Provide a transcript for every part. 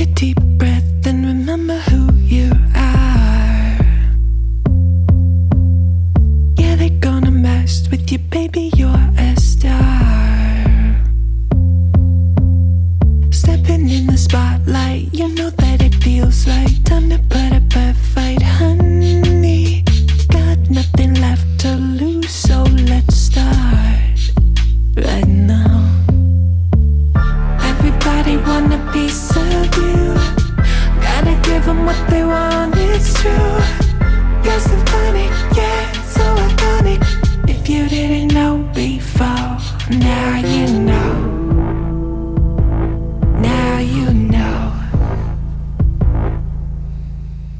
a deep breath and remember who you are. Yeah, they're gonna mess with you, baby, you're a star. Stepping in the spotlight, you know that it feels right. Time to put up a fight, honey. Got nothing left to lose, so let's start right now. Everybody want a piece of you. Gotta give them what they want, it's true. You're symphonic, yeah, so iconic. If you didn't know before, now you know. Now you know.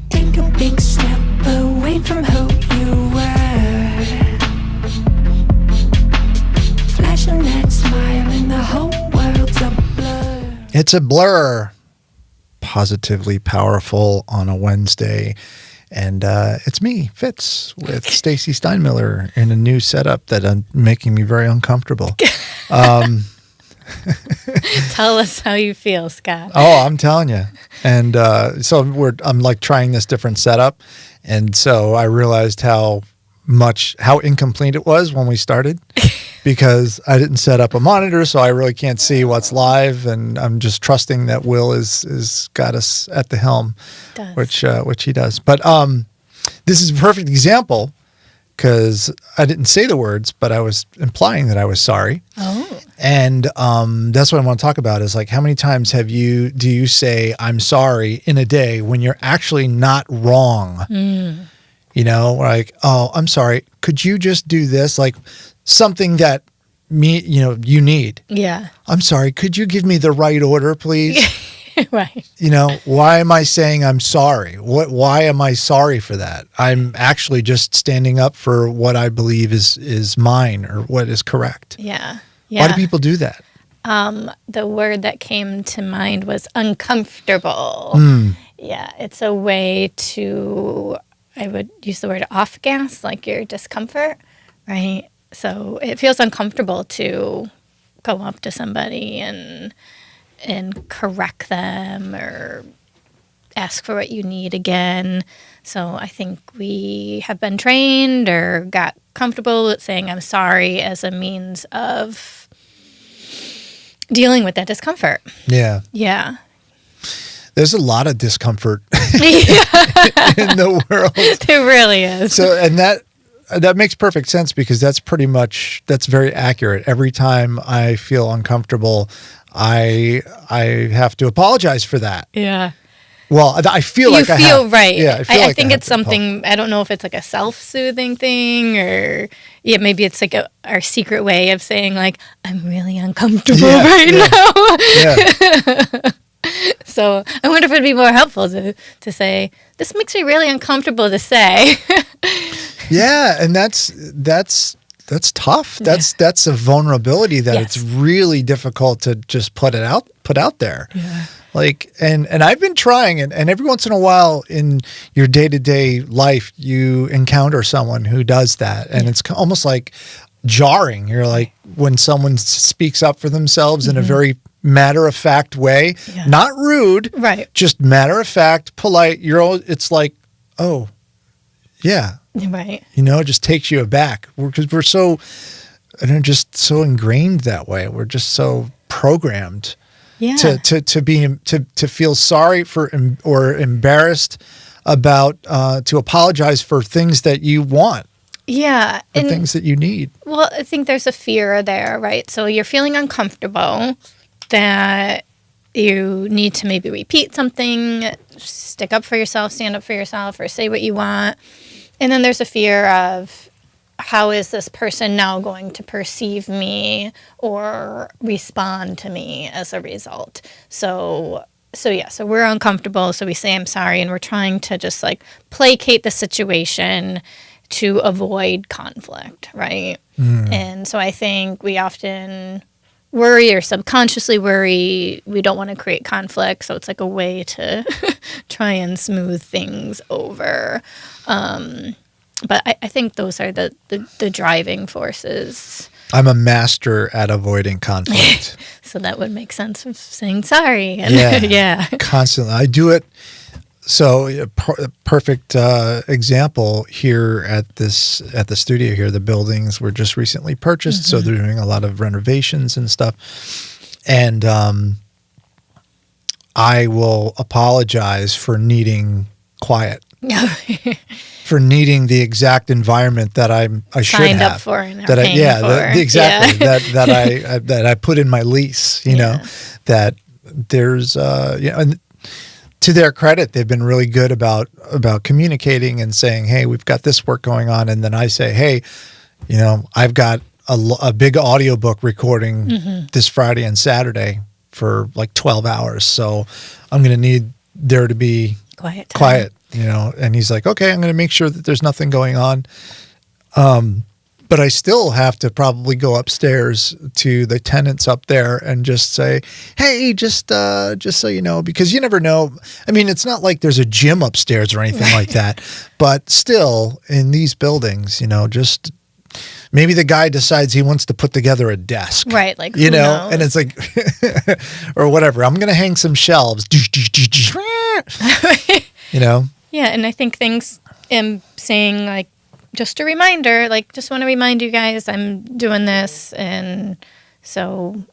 Take a big step away from who you were. Flashing that smile and the whole world's a blur. It's a blur. Positively powerful on a Wednesday. And it's me, Fitz, with Stacey Steinmiller in a new setup that making me very uncomfortable. Tell us how you feel, Scott. Oh, I'm telling you. And so I'm like trying this different setup. And so I realized how incomplete it was when we started because I didn't set up a monitor, so I really can't see what's live. And I'm just trusting that Will is got us at the helm, which he does. But this is a perfect example because I didn't say the words, but I was implying that I was sorry. Oh. And that's what I want to talk about is like how many times do you say I'm sorry in a day when you're actually not wrong? Mm. You know, like, oh, I'm sorry. Could you just do this? Like something that you need. Yeah. I'm sorry. Could you give me the right order, please? Right. You know, why am I saying I'm sorry? Why am I sorry for that? I'm actually just standing up for what I believe is mine or what is correct. Yeah. Why do people do that? The word that came to mind was uncomfortable. Yeah, it's a way to, I would use the word off gas, like your discomfort, right? So it feels uncomfortable to go up to somebody and correct them or ask for what you need again. So I think we have been trained or got comfortable with saying I'm sorry as a means of dealing with that discomfort. Yeah. Yeah. There's a lot of discomfort in the world. There really is. So, and that makes perfect sense because that's very accurate. Every time I feel uncomfortable, I have to apologize for that. Yeah. Well, I feel like you feel right. Yeah, I think it's something. I don't know if it's like a self-soothing thing, or maybe it's like our secret way of saying like I'm really uncomfortable now. Yeah. So I wonder if it'd be more helpful to say this makes me really uncomfortable to say. Yeah, and that's tough. That's a vulnerability that it's really difficult to just put out there. Yeah. Like, and I've been trying, and every once in a while in your day-to-day life, you encounter someone who does that, and it's almost like jarring. You're like, when someone speaks up for themselves in a very matter-of-fact way, not rude, right? Just matter-of-fact, polite. It's like, oh, yeah. Right. You know, it just takes you aback because we're so, just so ingrained that way. We're just so programmed to feel sorry for or embarrassed about to apologize for things that you want. Yeah. And things that you need. Well, I think there's a fear there, right? So you're feeling uncomfortable that you need to maybe repeat something, stick up for yourself, stand up for yourself, or say what you want. And then there's a fear of how is this person now going to perceive me or respond to me as a result. So we're uncomfortable. So we say, I'm sorry. And we're trying to just like placate the situation to avoid conflict. Right. And so I think we often worry or subconsciously worry. We don't want to create conflict. So it's like a way to try and smooth things over. But I think those are the driving forces. I'm a master at avoiding conflict. So that would make sense of saying sorry. And Yeah. Constantly. I do it. So a perfect example here at the studio here, the buildings were just recently purchased. So they're doing a lot of renovations and stuff. And I will apologize for needing quiet. For needing the exact environment that I should signed have, up for and that paying for. Exactly that I put in my lease. You know, that there's and to their credit, they've been really good about communicating and saying, hey, we've got this work going on, and then I say, hey, you know, I've got a big audiobook recording this Friday and Saturday for like 12 hours, so I'm going to need there to be quiet. You know, and he's like, okay, I'm going to make sure that there's nothing going on. But I still have to probably go upstairs to the tenants up there and just say, hey, just so you know, because you never know. I mean, it's not like there's a gym upstairs or anything like that, but still in these buildings, you know, just maybe the guy decides he wants to put together a desk. Right. Like, you know, knows? And it's like, or whatever. I'm going to hang some shelves. You know? Yeah, and I think things am saying like just a reminder, like just want to remind you guys I'm doing this, and so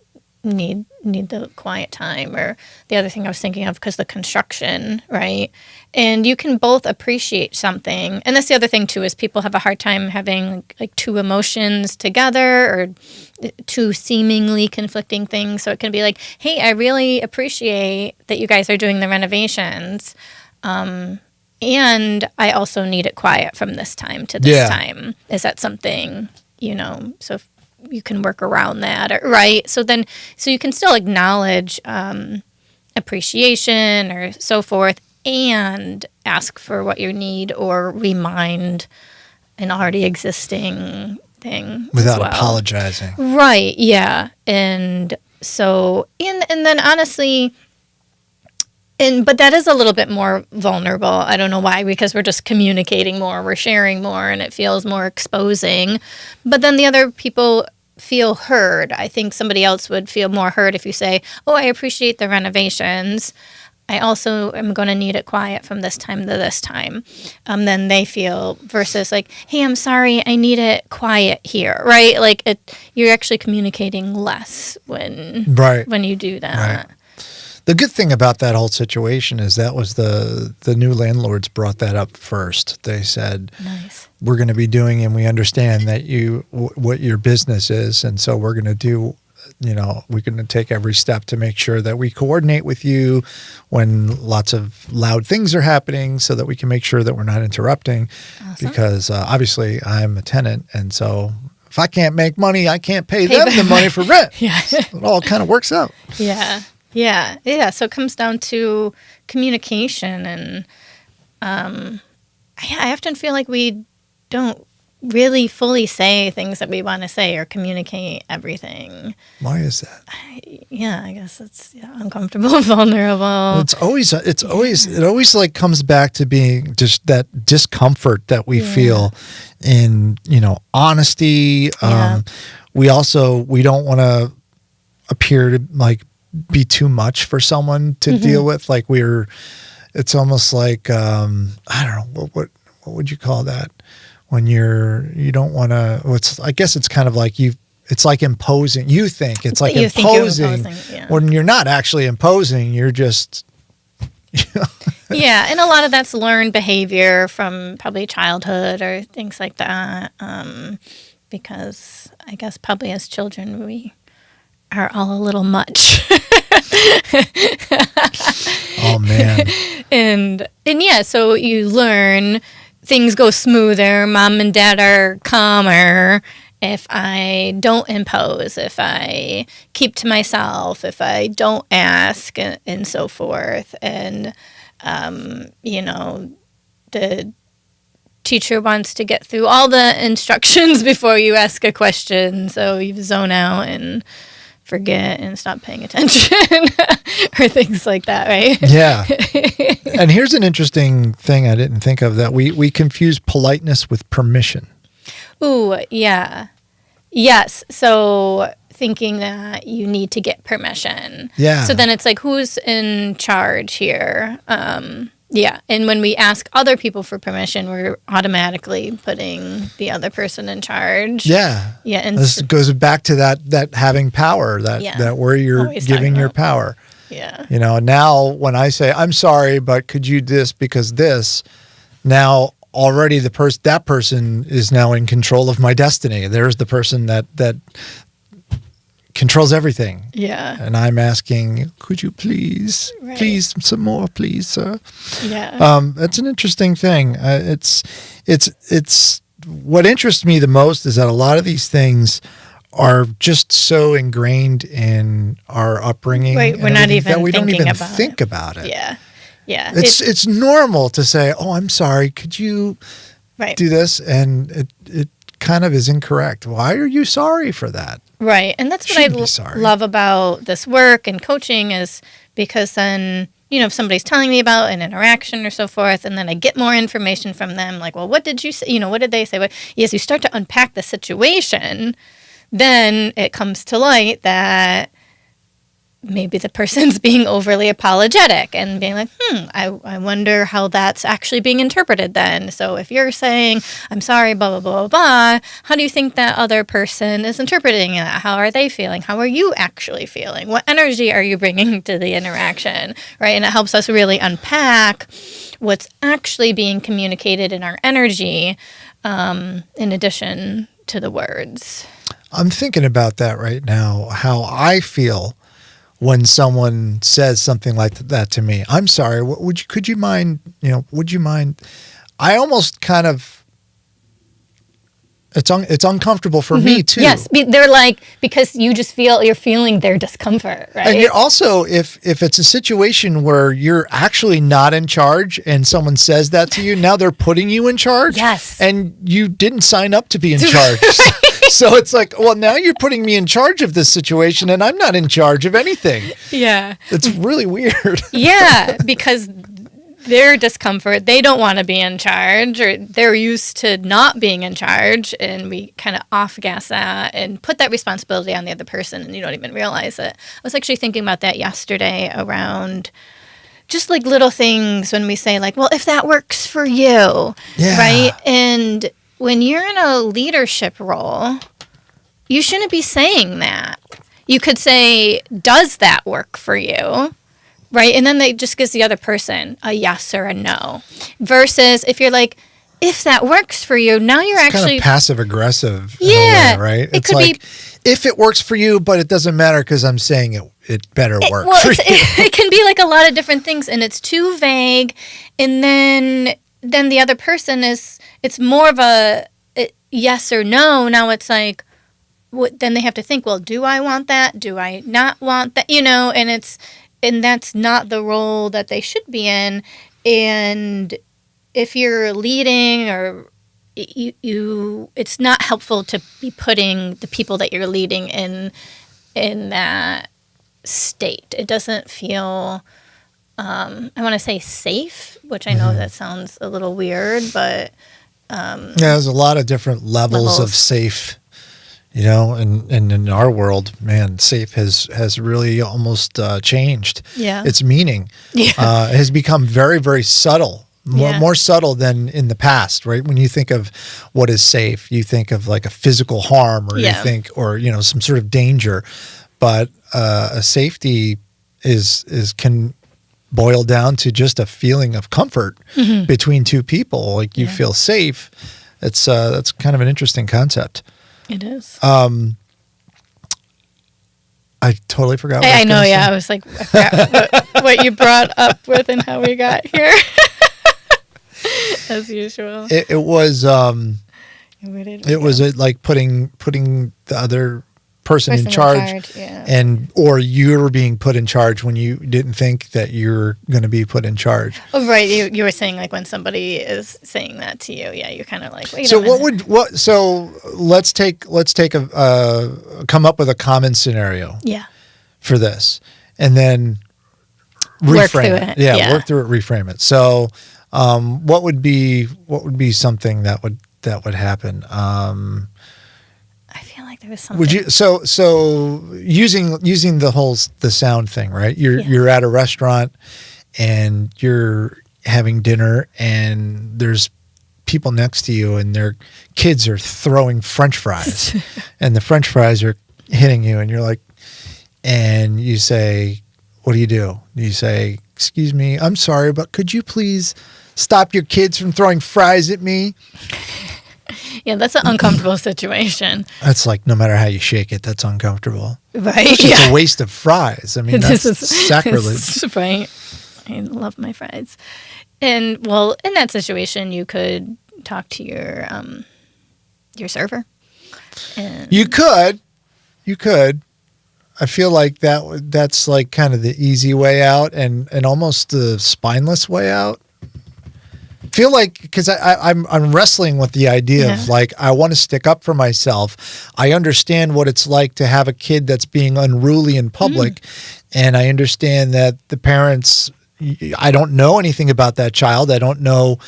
need the quiet time. Or the other thing I was thinking of, because the construction, right? And you can both appreciate something. And that's the other thing too, is people have a hard time having like two emotions together or two seemingly conflicting things. So it can be like, hey, I really appreciate that you guys are doing the renovations. And I also need it quiet from this time to this time. Is that something, you know, so if you can work around that, or, right? So you can still acknowledge appreciation or so forth, and ask for what you need or remind an already existing thing without as well. apologizing. Right, yeah. And so, and then honestly, but that is a little bit more vulnerable. I don't know why, because we're just communicating more, we're sharing more, and it feels more exposing. But then the other people feel heard. I think somebody else would feel more heard if you say, oh, I appreciate the renovations. I also am going to need it quiet from this time to this time. Then they feel, versus like, hey, I'm sorry, I need it quiet here, right? Like you're actually communicating less when you do that. Right. The good thing about that whole situation is that was the new landlords brought that up first. They said, nice. We're going to be doing, and we understand that what your business is, and so we're going to do, you know, we're going to take every step to make sure that we coordinate with you when lots of loud things are happening, so that we can make sure that we're not interrupting. Awesome. Because obviously I'm a tenant, and so if I can't make money, I can't pay them the money for rent. Yeah. So it all kind of works out. Yeah. Yeah. So it comes down to communication, and I often feel like we don't really fully say things that we want to say or communicate everything. Why is that? I guess it's uncomfortable, vulnerable. It always like comes back to being just that discomfort that we feel in, you know, honesty. We don't want to appear to like be too much for someone to deal with. Like it's almost like, I don't know, what would you call that? When you don't want to, I guess it's kind of like it's like imposing. You think it's like imposing, when you're not actually imposing, you're just, Yeah. And a lot of that's learned behavior from probably childhood or things like that. Because I guess probably as children, we are all a little much. Oh man. And yeah, so you learn things go smoother. Mom and dad are calmer if I don't impose, if I keep to myself, if I don't ask, and so forth. And, you know, the teacher wants to get through all the instructions before you ask a question. So you zone out and forget and stop paying attention or things like that, right? Yeah. And here's an interesting thing I didn't think of, that we confuse politeness with permission. Ooh, yeah. Yes. So thinking that you need to get permission. Yeah. So then it's like, who's in charge here? Yeah. And when we ask other people for permission, we're automatically putting the other person in charge. Yeah. Yeah. And this goes back to that having power, that where you're Always giving talking your about power. yeah. You know, now when I say, I'm sorry, but could you this because this, now already that person is now in control of my destiny. There's the person that controls everything. Yeah. And I'm asking, could you please some more, please, sir? Yeah. That's an interesting thing. It's what interests me the most is that a lot of these things are just so ingrained in our upbringing. Right. We're not even that we don't even about think about it. Yeah. Yeah. It's normal to say, oh, I'm sorry. Could you do this? And it kind of is incorrect. Why are you sorry for that? Right. And that's what I love about this work and coaching is because then, you know, if somebody's telling me about an interaction or so forth, and then I get more information from them, like, well, what did you say? You know, what did they say? Well, yes, you start to unpack the situation, then it comes to light that maybe the person's being overly apologetic and being like, I wonder how that's actually being interpreted then. So if you're saying, I'm sorry, blah, blah, blah, blah, how do you think that other person is interpreting it? How are they feeling? How are you actually feeling? What energy are you bringing to the interaction, right? And it helps us really unpack what's actually being communicated in our energy in addition to the words. I'm thinking about that right now, how I feel when someone says something like that to me. I'm sorry, could you mind, would you mind? I almost kind of, it's uncomfortable for me too. Yes, they're like, because you're feeling their discomfort, right? And you're also, if it's a situation where you're actually not in charge and someone says that to you, now they're putting you in charge. Yes. And you didn't sign up to be in charge. So it's like, well, now you're putting me in charge of this situation and I'm not in charge of anything. Yeah. It's really weird. Yeah, because their discomfort, they don't want to be in charge, or they're used to not being in charge, and we kind of off-gas that and put that responsibility on the other person, and you don't even realize it. I was actually thinking about that yesterday around just like little things when we say like, well, if that works for you, right? And when you're in a leadership role, you shouldn't be saying that. You could say, does that work for you? Right? And then they just gives the other person a yes or a no. Versus if you're like, if that works for you, now you're it's actually kind of passive aggressive. Yeah. In a way, right? It could like, be, if it works for you, but it doesn't matter because I'm saying it better work for you. It can be like a lot of different things, and it's too vague. And then the other person it's more of a yes or no. Now it's like, then they have to think, well, do I want that? Do I not want that? And that's not the role that they should be in. And if you're leading or it's not helpful to be putting the people that you're leading in that state. It doesn't feel, I want to say safe, which I know that sounds a little weird, but there's a lot of different levels of safe. And in our world, man, safe has really almost changed. Yeah. Its meaning. Yeah. It has become very, very subtle, more subtle than in the past, right? When you think of what is safe, you think of like a physical harm, or you think, or some sort of danger. But a safety can boil down to just a feeling of comfort between two people. Like you feel safe. That's kind of an interesting concept. It is. I totally forgot. I know. Yeah, I was like, I forgot what you brought up with and how we got here. As usual. It was. It was like putting the other person in charge, or you're being put in charge when you didn't think that you're going to be put in charge. Oh, right. You were saying like when somebody is saying that to you, you're kind of like, wait so a minute. So let's take come up with a common scenario. Yeah. For this, and then reframe it. Yeah, work through it, reframe it. So, what would be something that would happen? I feel like there was something. Would you so using the sound thing, right? You're at a restaurant and you're having dinner and there's people next to you and their kids are throwing French fries and the French fries are hitting you and you're like, and you say, what do? You say, excuse me, I'm sorry, but could you please stop your kids from throwing fries at me? Yeah, that's an uncomfortable situation. That's like, no matter how you shake it, that's uncomfortable. Right. It's a waste of fries. I mean, that's sacrilege. Right. I love my fries. And, well, in that situation, you could talk to your server. And You could. I feel like that's like kind of the easy way out and almost the spineless way out. Feel like, because I'm wrestling with the idea of like, I want to stick up for myself. I understand what it's like to have a kid that's being unruly in public. And I understand that the parents, I don't know anything about that child. I don't know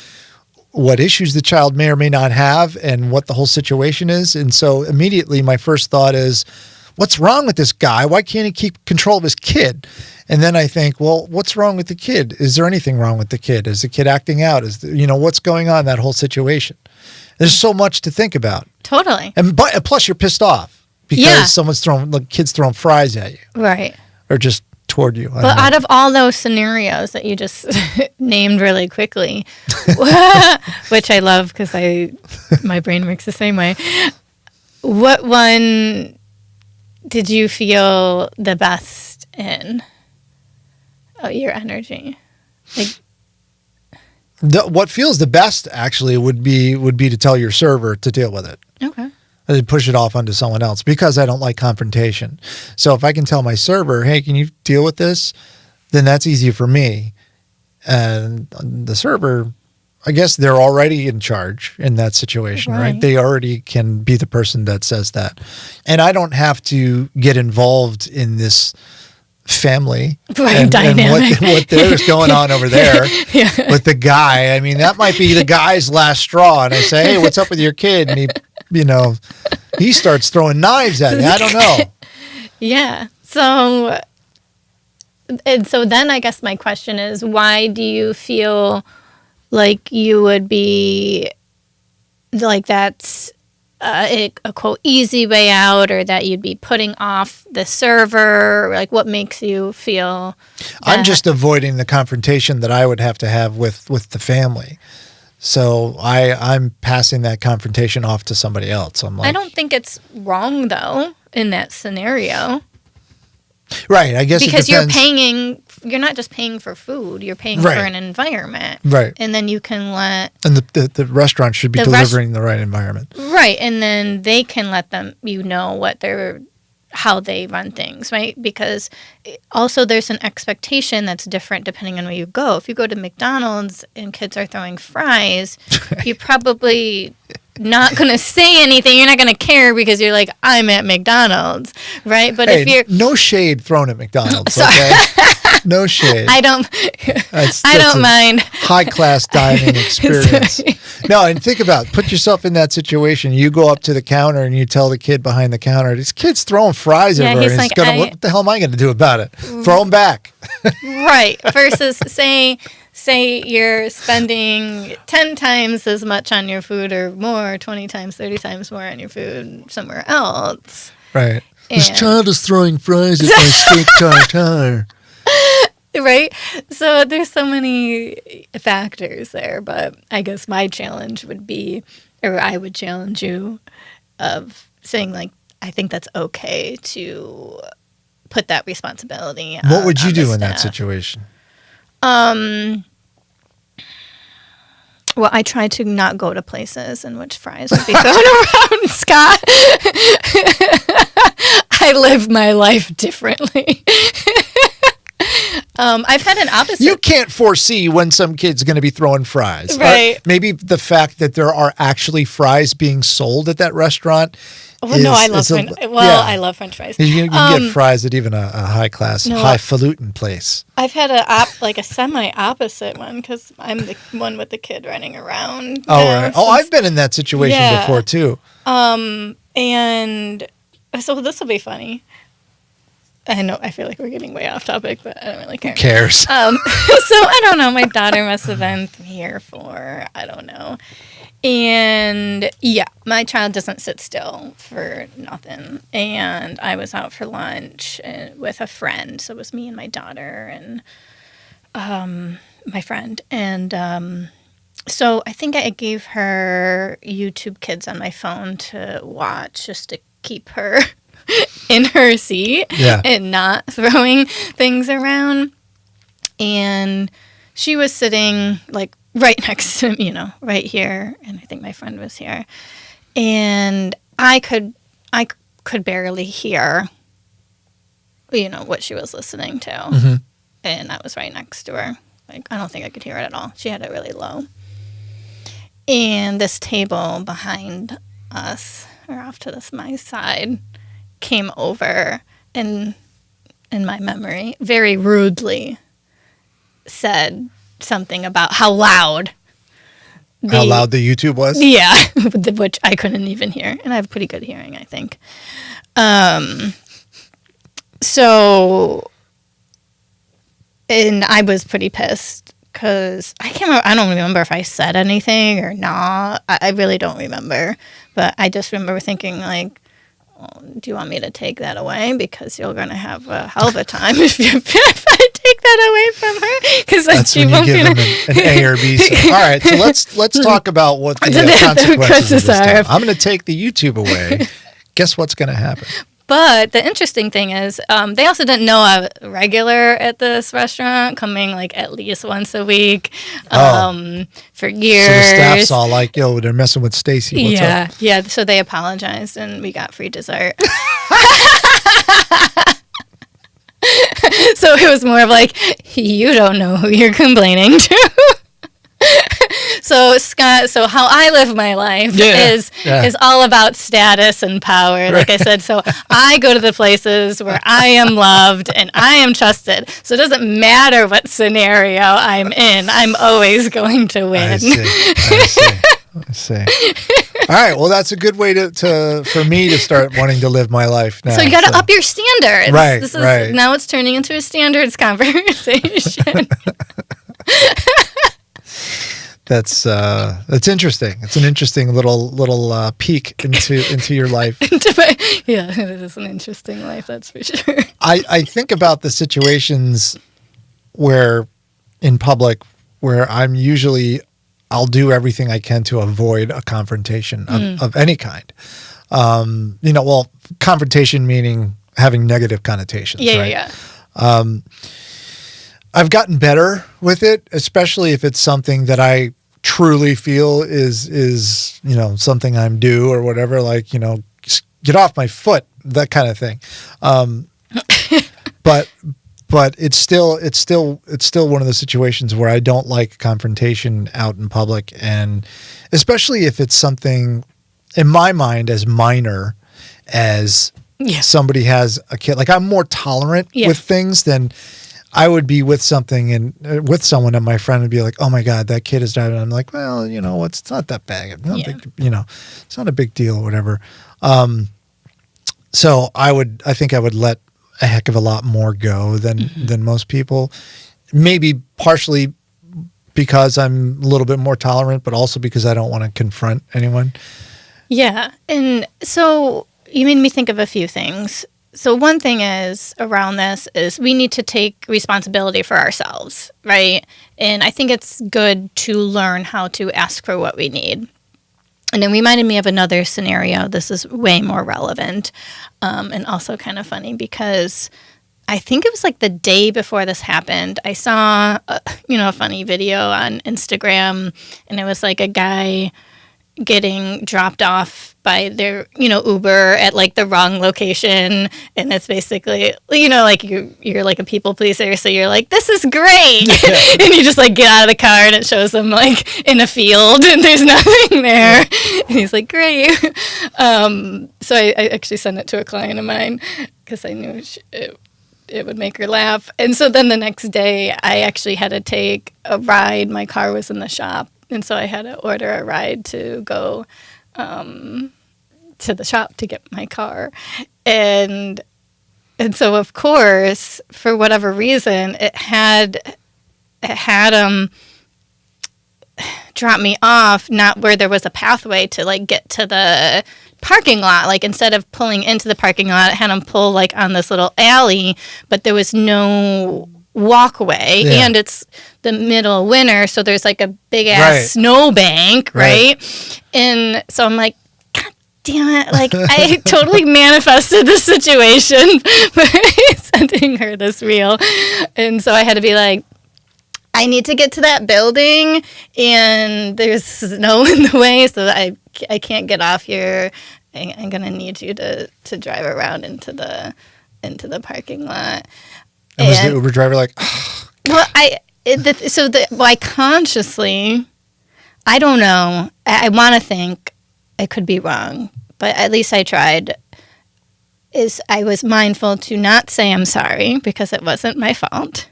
what issues the child may or may not have and what the whole situation is. And so immediately my first thought is, what's wrong with this guy? Why can't he keep control of his kid? And then I think, well, what's wrong with the kid? Is there anything wrong with the kid? Is the kid acting out? What's going on in that whole situation? There's so much to think about. Totally. And plus you're pissed off because kids throwing fries at you. Right. Or just toward you. But out of all those scenarios that you just named really quickly, which I love because my brain works the same way, what one did you feel the best in? Oh, your energy. Like, what feels the best actually would be to tell your server to deal with it. okay. And push it off onto someone else because I don't like confrontation. So if I can tell my server, hey, can you deal with this? Then that's easy for me. And the server, I guess they're already in charge in that situation, right? They already can be the person that says that. And I don't have to get involved in this family dynamic. And what there's going on over there with the guy. I mean, that might be the guy's last straw. And I say, hey, what's up with your kid? And he starts throwing knives at me. I don't know. Yeah. So then I guess my question is, why do you feel like you would be like that's a quote easy way out, or that you'd be putting off the server? Like, what makes you feel I'm just avoiding the confrontation that I would have to have with the family. So I'm passing that confrontation off to somebody else. I'm like, I don't think it's wrong though in that scenario. Right, I guess because it depends. you're not just paying for food, you're paying for an environment. Right. And then you can and the restaurant should be delivering the right environment. Right, and then they can let them how they run things, right? Because also there's an expectation that's different depending on where you go. If you go to McDonald's and kids are throwing fries, you're probably not going to say anything. You're not going to care because you're like, I'm at McDonald's, right? But if you're... No shade thrown at McDonald's, okay? No shade. I don't mind. High-class dining experience. No, and think about it. Put yourself in that situation. You go up to the counter and you tell the kid behind the counter, this kid's throwing fries everywhere. He's like, what the hell am I going to do about it? Throw them back. Right. Versus say you're spending 10 times as much on your food or more, 20 times, 30 times more on your food somewhere else. Right. This child is throwing fries at my steak tartare. Right? So there's so many factors there, but I guess my challenge would be, or I would challenge you of saying like, I think that's okay to put that responsibility on. What would you do in that situation? Well, I try to not go to places in which fries would be thrown around, Scott. I live my life differently. I've had an opposite. You can't foresee when some kid's going to be throwing fries. Right. Maybe the fact that there are actually fries being sold at that restaurant. No, I love French. I love French fries. You can get fries at even a high-class, highfalutin place. I've had a semi-opposite one because I'm the one with the kid running around. Oh, right. I've been in that situation before too. And So this will be funny. I know, I feel like we're getting way off topic, but I don't really care. Who cares? So I don't know. My daughter must have been 3 or 4. I don't know. And yeah, my child doesn't sit still for nothing. And I was out for lunch with a friend. So it was me and my daughter and my friend. And so I think I gave her YouTube Kids on my phone to watch just to keep her in her seat and not throwing things around. And she was sitting like right next to me, right here. And I think my friend was here. And I could barely hear, what she was listening to. Mm-hmm. And I was right next to her. Like, I don't think I could hear it at all. She had it really low. And this table behind us, or off to my side, came over and, in my memory, very rudely said something about how loud the YouTube was? Yeah, which I couldn't even hear. And I have pretty good hearing, I think. And I was pretty pissed because I don't remember if I said anything or not. I really don't remember. But I just remember thinking, like, do you want me to take that away? Because you're going to have a hell of a time if I take that away from her. Because that's when you give them an A or B. So, all right, so let's talk about what the consequences are. I'm going to take the YouTube away. Guess what's going to happen? But the interesting thing is, they also didn't know a regular at this restaurant coming like at least once a week for years. So the staff's all like, yo, they're messing with Stacey. What's up? Yeah. So they apologized and we got free dessert. So it was more of like, you don't know who you're complaining to. So Scott, how I live my life is all about status and power. Like I said, so I go to the places where I am loved and I am trusted. So it doesn't matter what scenario I'm in. I'm always going to win. I see. All right. Well, that's a good way for me to start wanting to live my life now. So you got to up your standards. Right. Now it's turning into a standards conversation. That's interesting. It's an interesting little peek into your life. Yeah, it is an interesting life, that's for sure. I think about the situations where in public where I'll do everything I can to avoid a confrontation of any kind. Confrontation meaning having negative connotations. Yeah. I've gotten better with it, especially if it's something that I truly feel is something I'm due or whatever, like, get off my foot, that kind of thing. But it's still one of the situations where I don't like confrontation out in public, and especially if it's something in my mind as minor as somebody has a kid. Like, I'm more tolerant with things than I would be with something and with someone, and my friend would be like, "Oh my God, that kid is driving." I'm like, "Well, it's not that bad. It's not a big deal or whatever." So I think I would let a heck of a lot more go than most people. Maybe partially because I'm a little bit more tolerant, but also because I don't want to confront anyone. Yeah, and so you made me think of a few things. So one thing is around this is we need to take responsibility for ourselves, right? And I think it's good to learn how to ask for what we need. And it reminded me of another scenario. This is way more relevant and also kind of funny because I think it was like the day before this happened. I saw, a funny video on Instagram, and it was like a guy getting dropped off by their, Uber at like the wrong location. And it's basically, like you're like a people pleaser. So you're like, this is great. And you just like get out of the car and it shows them like in a field and there's nothing there. And he's like, great. So I actually sent it to a client of mine because I knew it would make her laugh. And so then the next day I actually had to take a ride. My car was in the shop. And so I had to order a ride to go to the shop to get my car. And so, of course, for whatever reason, it had drop me off not where there was a pathway to like get to the parking lot. Like instead of pulling into the parking lot, it had them pull like on this little alley, but there was no walkway. Yeah. And it's the middle of winter, so there's like a big ass snowbank, right? And so I'm like, God damn it. Like I totally manifested the situation by sending her this reel. And so I had to be like, I need to get to that building, and there's snow in the way, so I can't get off here. I'm gonna need you to drive around into the parking lot. And was the Uber driver like? Well, I consciously, I don't know. I want to think I could be wrong, but at least I tried. I was mindful to not say I'm sorry because it wasn't my fault.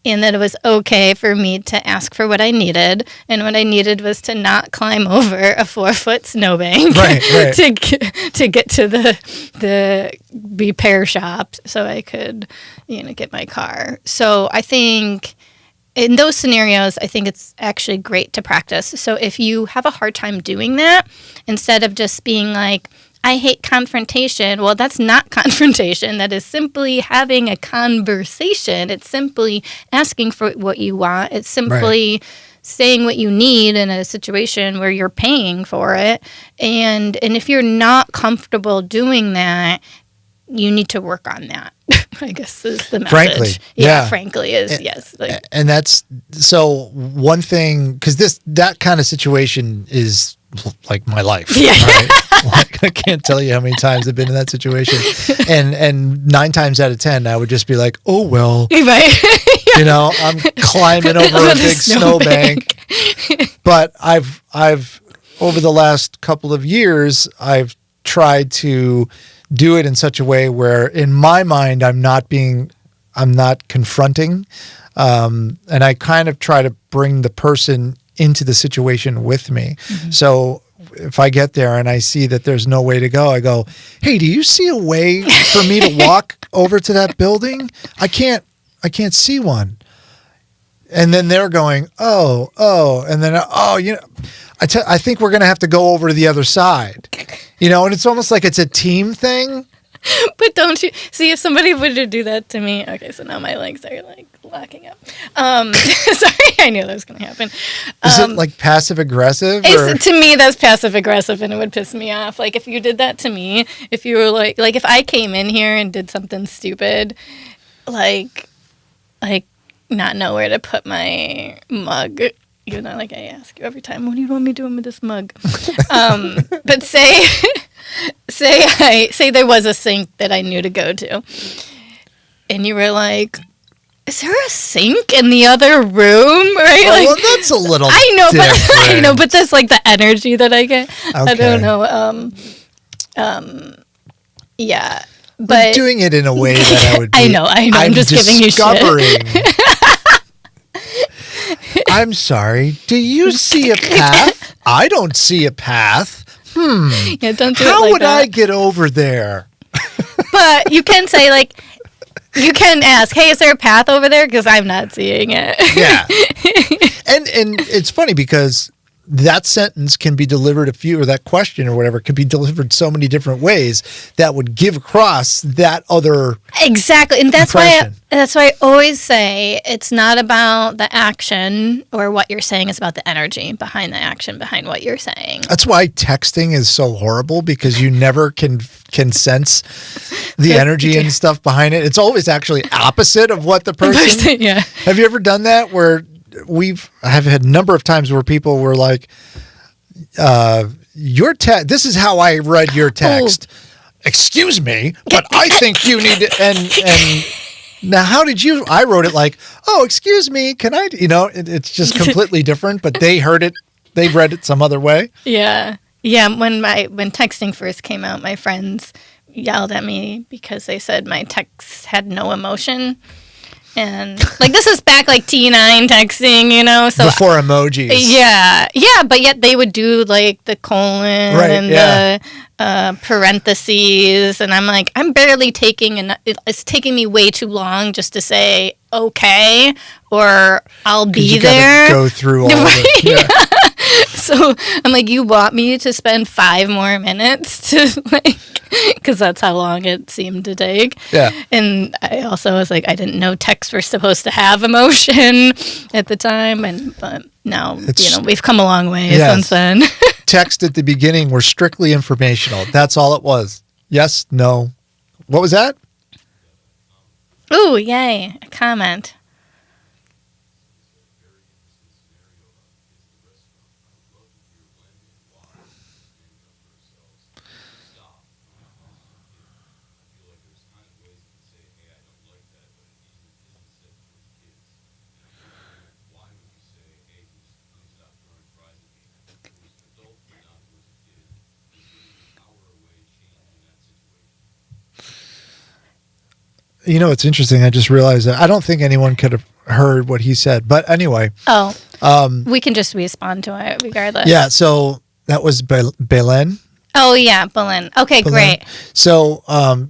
And that it was okay for me to ask for what I needed. And what I needed was to not climb over a 4-foot snowbank to get to the repair shop so I could, get my car. So I think in those scenarios, I think it's actually great to practice. So if you have a hard time doing that, instead of just being like, I hate confrontation. Well, that's not confrontation. That is simply having a conversation. It's simply asking for what you want. It's simply saying what you need in a situation where you're paying for it. And if you're not comfortable doing that, you need to work on that. I guess is the message. Frankly is yes. And that's so one thing, because that kind of situation is like my life. Yeah. Right? Like I can't tell you how many times I've been in that situation, and 9 times out of 10 I would just be like, oh well, right. I'm climbing over a big snowbank. But I've over the last couple of years I've tried to do it in such a way where in my mind I'm not confronting, and I kind of try to bring the person into the situation with me. Mm-hmm. So if I get there and I see that there's no way to go, I go, hey, do you see a way for me to walk over to that building? I can't see one. And then they're going, oh, and then, I think we're going to have to go over to the other side, and it's almost like it's a team thing. But don't you see if somebody were to do that to me? Okay, so now my legs are like locking up. Sorry, I knew that was going to happen. Is it like passive aggressive? To me, that's passive aggressive, and it would piss me off. Like if you did that to me, if you were like if I came in here and did something stupid, like not know where to put my mug. Like I ask you every time, what do you want me doing with this mug? But say there was a sink that I knew to go to, and you were like, is there a sink in the other room? Right? Oh, well, that's a little but that's like the energy that I get. Okay. I don't know. Yeah. But doing it in a way that I would be, I know. I'm just giving you shit. I'm sorry. Do you see a path? I don't see a path. Yeah, don't do it How like would that. I get over there? But you can say you can ask, hey, is there a path over there? Because I'm not seeing it. Yeah. And it's funny because that sentence can be delivered or that question or whatever could be delivered so many different ways that would give across that other exactly. And that's impression. why I always say it's not about the action or what you're saying, it's about the energy behind the action, behind what you're saying. That's why texting is so horrible, because you never can sense the energy and stuff behind it. It's always actually opposite of what the person. Yeah. Have you ever done that where I've had a number of times where people were like, this is how I read your text. Oh. Excuse me, but I think you need to, and now how did you, I wrote it like, oh, excuse me, can I, it's just completely different, but they heard it, they read it some other way. Yeah. Yeah. When texting first came out, my friends yelled at me because they said my texts had no emotion. And like this is back like T9 texting, so before emojis. Yeah, but yet they would do like the colon and the parentheses, and I'm like, I'm barely taking, and it's taking me way too long just to say okay or I'll be there. Go through all of it. Yeah. So I'm like, you want me to spend 5 more minutes to like, because that's how long it seemed to take. Yeah. And I also was like, I didn't know texts were supposed to have emotion at the time, but now we've come a long way since then. Text at the beginning were strictly informational. That's all it was. Yes, no. What was that? Ooh, yay! A comment. It's interesting. I just realized that I don't think anyone could have heard what he said. But anyway. Oh. We can just respond to it regardless. Yeah. So that was Belen. Oh, yeah. Belen. Okay, Belen. Great. So, I'm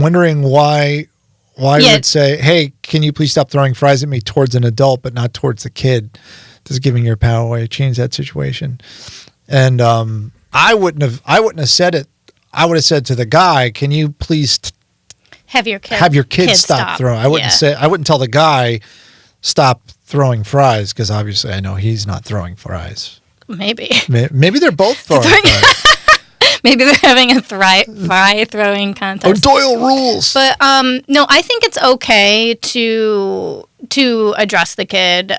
wondering why you would say, hey, can you please stop throwing fries at me towards an adult, but not towards the kid? This is giving your power away. Change that situation. And I wouldn't have said it. I would have said to the guy, "Can you please have your kid stop throwing?" I wouldn't tell the guy stop throwing fries because obviously I know he's not throwing fries. Maybe they're both throwing fries. Maybe they're having a fry throwing contest. Oh, Doyle rules. But no, I think it's okay to address the kid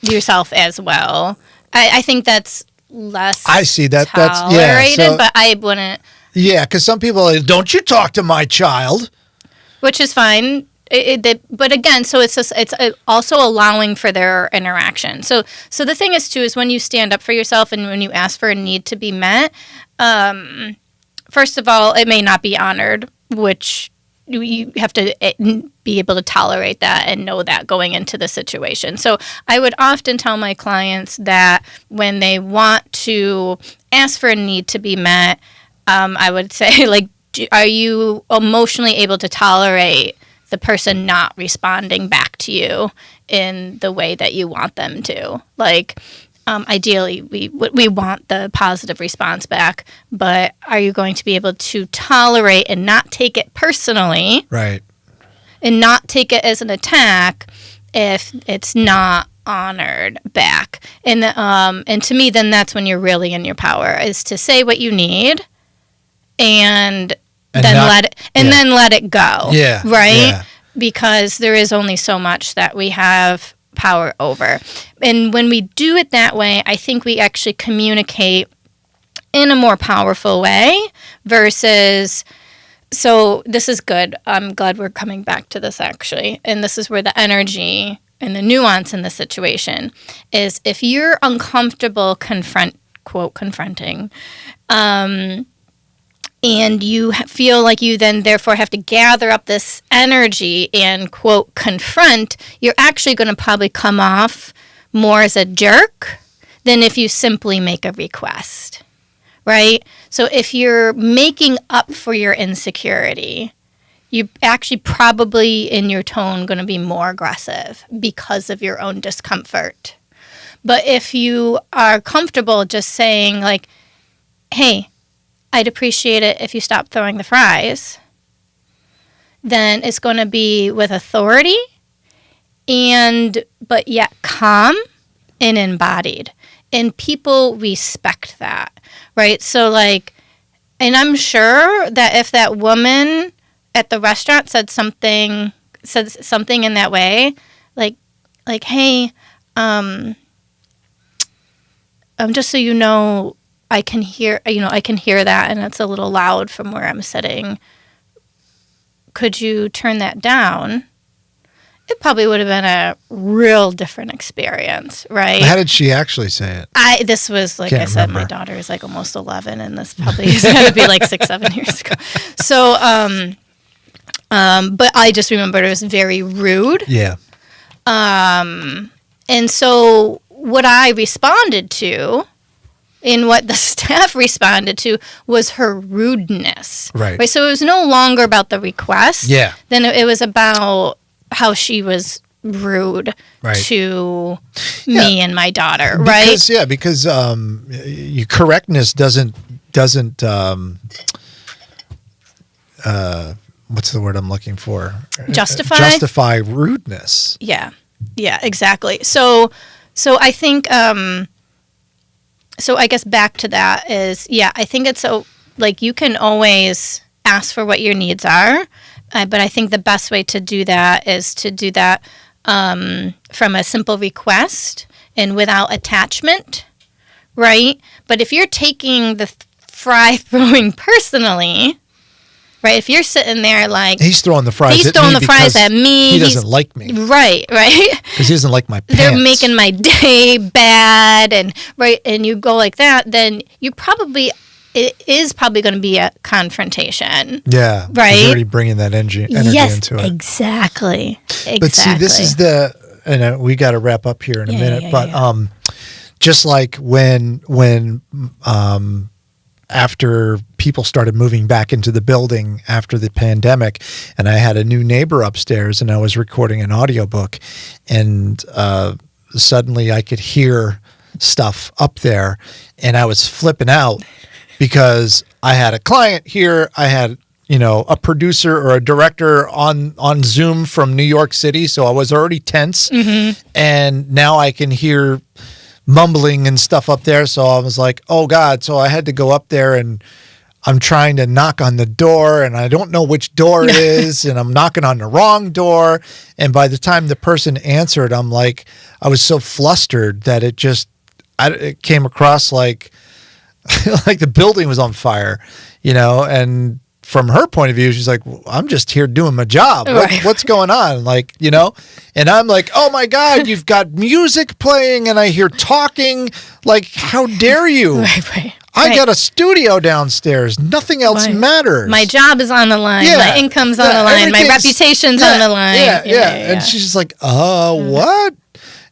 yourself as well. I think that's less I see that tolerated, that's but I wouldn't. Yeah, because some people are like, don't you talk to my child, which is fine. But again, so it's also allowing for their interaction. So the thing is too is when you stand up for yourself and when you ask for a need to be met, first of all, it may not be honored, which you have to be able to tolerate that and know that going into the situation. So I would often tell my clients that when they want to ask for a need to be met, I would say, like, are you emotionally able to tolerate the person not responding back to you in the way that you want them to? Like, ideally, we want the positive response back, but are you going to be able to tolerate and not take it personally? Right. And not take it as an attack if it's not honored back. And to me, then that's when you're really in your power, is to say what you need and then let it go. Yeah. Right? Yeah. Because there is only so much that we have power over. And when we do it that way, I think we actually communicate in a more powerful way versus, so this is good. I'm glad we're coming back to this actually. And this is where the energy and the nuance in the situation is, if you're uncomfortable confronting, and you feel like you then therefore have to gather up this energy and, quote, confront, you're actually going to probably come off more as a jerk than if you simply make a request, right? So if you're making up for your insecurity, you're actually probably in your tone going to be more aggressive because of your own discomfort. But if you are comfortable just saying, like, hey, I'd appreciate it if you stop throwing the fries, then it's going to be with authority but yet calm and embodied. And people respect that, right? So like, and I'm sure that if that woman at the restaurant said something in that way, like, hey, just so you know, I can hear that, and it's a little loud from where I'm sitting. Could you turn that down? it probably would have been a real different experience, right? How did she actually say it? This was, like Can't I said, remember. my daughter is like almost 11, and this probably is going to be like 6-7 years ago. So, but I just remember it was very rude. Yeah. And so what I responded to, and what the staff responded to, was her rudeness. Right. So it was no longer about the request. Yeah. Then it was about how she was rude Right. to me and my daughter, right? Because your correctness doesn't what's the word I'm looking for? Justify rudeness. Yeah, exactly. So I think, so I guess back to that is, I think it's like you can always ask for what your needs are, but I think the best way to do that is to do that from a simple request and without attachment, right? But if you're taking the fry throwing personally, right? If you're sitting there like he's throwing the fries, at me. He doesn't like me, right? Because he doesn't like my pants. They're making my day bad, and you go like that, then it is probably going to be a confrontation. Yeah, right. He's already bringing that energy into it. Exactly. But see, this is and we got to wrap up here in a minute. But just like when after people started moving back into the building after the pandemic, and I had a new neighbor upstairs, and I was recording an audiobook, and suddenly I could hear stuff up there, and I was flipping out because I had a client here. I had, a producer or a director on Zoom from New York City, so I was already tense. Mm-hmm. And now I can hear mumbling and stuff up there, so I was like, oh God. So I had to go up there, and I'm trying to knock on the door, and I don't know which door it is, and I'm knocking on the wrong door, and by the time the person answered, I'm like, I was so flustered that it came across like like the building was on fire, and from her point of view, she's like, well, I'm just here doing my job. What's going on? Like, and I'm like, oh my God, you've got music playing and I hear talking. Like, how dare you? Right. I got a studio downstairs. Nothing else matters. My job is on the line. Yeah. My income's on the line. My reputation's on the line. Yeah. And she's just like, what?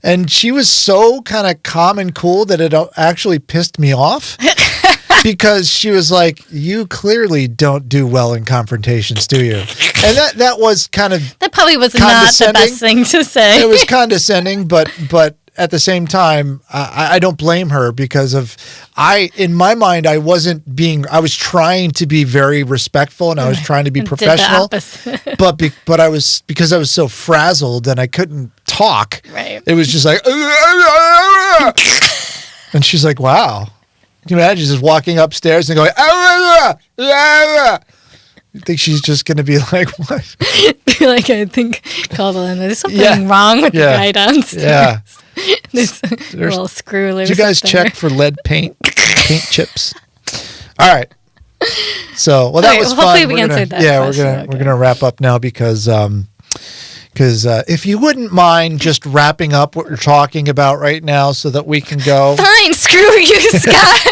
And she was so kind of calm and cool that it actually pissed me off. Because she was like, you clearly don't do well in confrontations, do you? And that was kind of that probably was not the best thing to say. It was condescending, but at the same time, I don't blame her because in my mind, I was trying to be very respectful and I was trying to be professional. but because I was so frazzled and I couldn't talk, it was just like, and she's like, wow. Can you imagine just walking upstairs and going, you think she's just going to be like, what? Like, I think, call the line. There's something wrong with the guy downstairs. Yeah. There's a little screw loose. Did you guys check for lead paint chips? All right. So, that was fun. Hopefully we answered that. Yeah, we're gonna wrap up now because if you wouldn't mind just wrapping up what we're talking about right now so that we can go. Fine, screw you, Scott.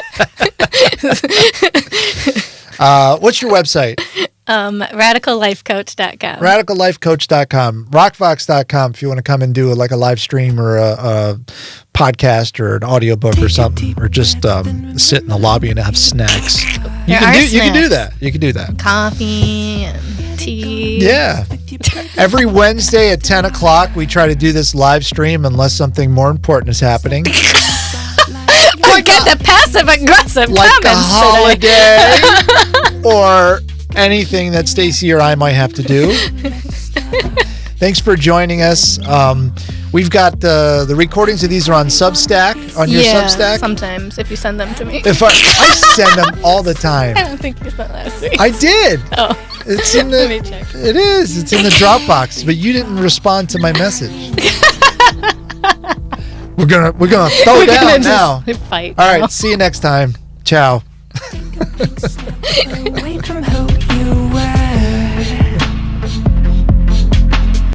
What's your website? RadicalLifeCoach.com. RadicalLifeCoach.com. RockVox.com if you want to come and do a live stream or a podcast or an audiobook or something, or just sit in the lobby and have snacks. You can do that. You can do that. Coffee and tea. Yeah. Every Wednesday at 10 o'clock, we try to do this live stream unless something more important is happening. Get the passive-aggressive like comments a holiday or anything that Stacey or I might have to do. Thanks for joining us. We've got the recordings of these are on Substack, on your Substack. Sometimes if you send them to me. If I send them all the time. I don't think you sent last week. I did. Oh. It's in the. Let me check. It is. It's in the Dropbox, but you didn't respond to my message. We're gonna throw down now. Fight. All right. See you next time. Ciao. Away from home.